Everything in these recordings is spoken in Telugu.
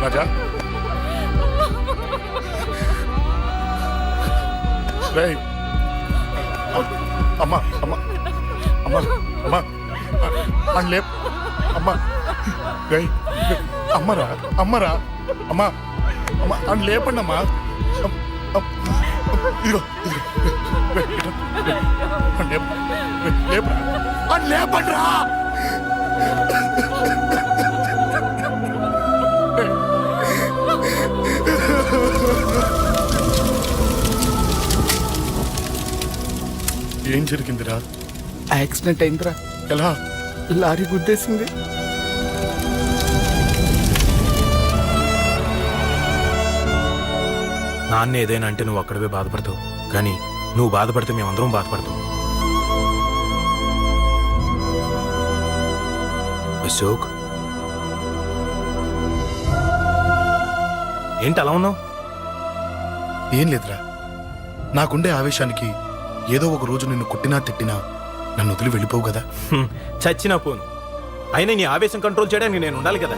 రాజా రేయ్ అమ్మా అమ్మా అమ్మా అమ్మా అని లేప్ అమ్మా రేయ్ అమ్మరా అమ్మరా అమ్మా అమ్మా అని లేపండి అమ్మా ఇదిగో అని లేపండి రా ఏం జరిగిందిరా? యాక్సిడెంట్ అయిందిరా. ఎలా? లారీ గుద్దేసింది. నాన్న ఏదైనా అంటే నువ్వు అక్కడవే బాధపడతావు, కానీ నువ్వు బాధపడితే మేమందరం బాధపడతాం. అశోక్, ఏంటి అలా ఉన్నావు? ఏం లేదురా, నాకుండే ఆవేశానికి ఏదో ఒక రోజు నిన్ను కొట్టినా తిట్టినా నన్ను వదిలి వెళ్ళిపోవు కదా. చచ్చినా పోను, అయినా నీ ఆవేశం కంట్రోల్ చేయడానికి నేను ఉండాలి కదా.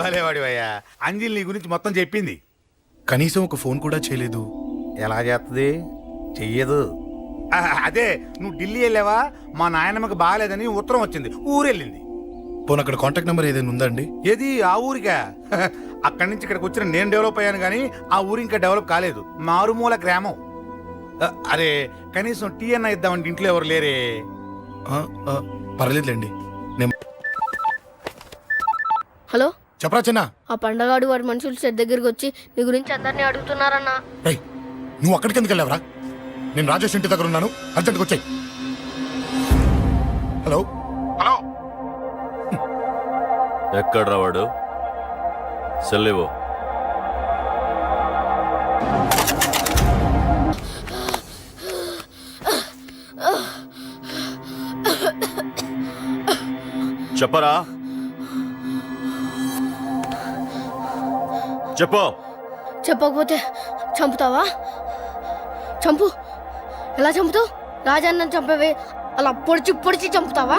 భలేవాడివయ్యా, అంజలి నీ గురించి మొత్తం చెప్పింది. కనీసం ఒక ఫోన్ కూడా చేయలేదు. ఎలా చేస్తుంది? చెయ్యదు. అదే నువ్వు ఢిల్లీ వెళ్ళావా, మా నాయనమ్మకి బాగాలేదని ఉత్తరం వచ్చింది, ఊరెళ్ళింది. పోనీ అక్కడ కాంటాక్ట్ నెంబర్ ఏదైనా ఉందా అండి? ఏది? ఆ ఊరికా? అక్కడి నుంచి ఇక్కడికి వచ్చిన నేను డెవలప్ అయ్యాను కానీ ఆ ఊరు ఇంకా డెవలప్ కాలేదు, మారుమూల గ్రామం. అరే కనీసం టీ అన్న ఇద్దామంటే ఇంట్లో ఎవరు లేరే. పర్లేదులేండి. నేను హలో చెప్పరా చిన్న. ఆ పండగాడు వాడి మనుషులు సెట్ దగ్గరికి వచ్చి నీ గురించి అందరినీ అడుగుతున్నారన్నా. నువ్వు అక్కడికి ఎందుకు వెళ్ళావరా? నేను రాజేష్ ఇంటి దగ్గర ఉన్నాను, అర్జెంట్గా వచ్చాయి. హలో హలో, ఎక్కడ రావాడు? సెల్లివో. చెప్పరా, చెప్పు. చెప్పకపోతే చంపుతావా? చంపు. ఎలా చంపుతావు? రాజాన్న చంపవే అలా పొడిచి పొడిచి చంపుతావా?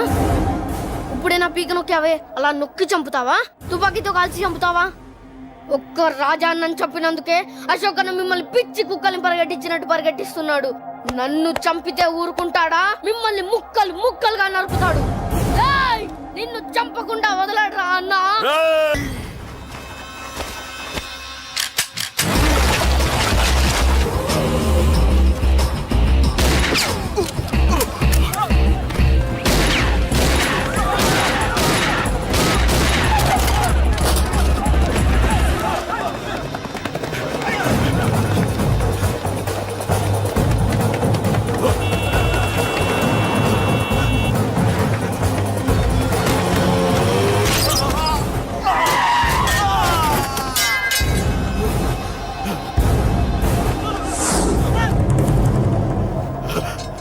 ఇప్పుడే నా పీక నొక్కావే అలా నొక్కి చంపుతావా? తుపాకీతో కాల్చి చంపుతావా? ఒక్క రాజాన్నని చంపినందుకే అశోక్ అన్న మిమ్మల్ని పిచ్చి కుక్కల్ని పరిగెట్టించినట్టు పరిగెట్టిస్తున్నాడు. నన్ను చంపితే ఊరుకుంటాడా? మిమ్మల్ని ముక్కలు ముక్కలుగా నరుకుతాడు. నిన్ను చంపకుండా వదలడరా అన్నా.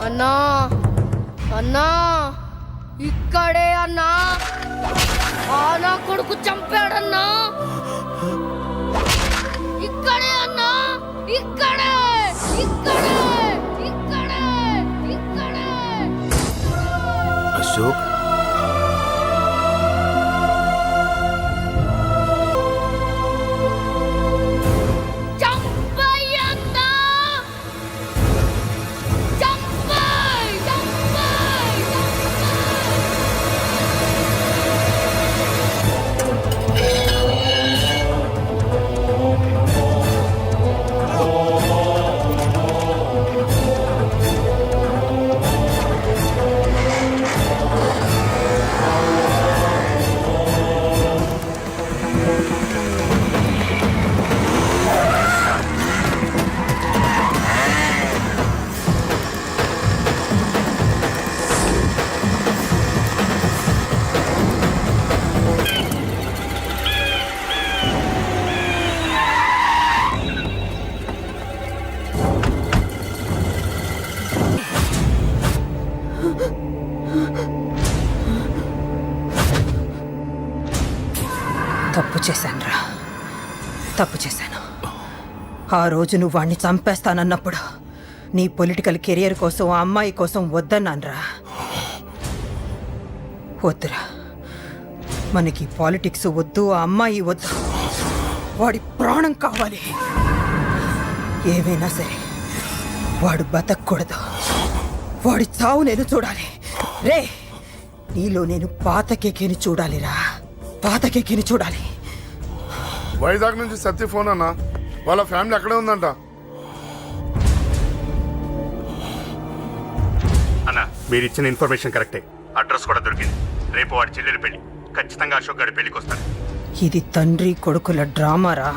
అన్నా అన్నా, ఇక్కడే అన్నా. నా కొడుకు చంపాడన్నా. ఇక్కడే అన్నా, ఇక్కడే ఇక్కడే ఇక్కడే ఇక్కడే. అశోక్, తప్పు చేశానురా, తప్పు చేశాను. ఆ రోజు నువ్వు వాణ్ణి చంపేస్తానన్నప్పుడు నీ పొలిటికల్ కెరియర్ కోసం ఆ అమ్మాయి కోసం వద్దన్నానురా. వద్దురా, మనకి పాలిటిక్స్ వద్దు, ఆ అమ్మాయి వద్దు, వాడి ప్రాణం కావాలి. ఏమైనా సరే వాడు బతకూడదు, వాడి చావు నేను చూడాలి. రే, నీలో నేను పాత కేకేని చూడాలిరా, పాత కేకేని చూడాలి. వైజాగ్ నుంచి సత్య ఫోన్ అన్న, వాళ్ళ ఫ్యామిలీ అక్కడే ఉందంట. అన్న, మీరు ఇచ్చిన ఇన్ఫర్మేషన్ కరెక్టే. అడ్రస్ కూడా దొరికింది. రేపు వాడి చెల్లెలు పెళ్లి. ఖచ్చితంగా అశోక్ గారి పెళ్లికి వస్తాడు. ఇది తండ్రి కొడుకుల డ్రామారా.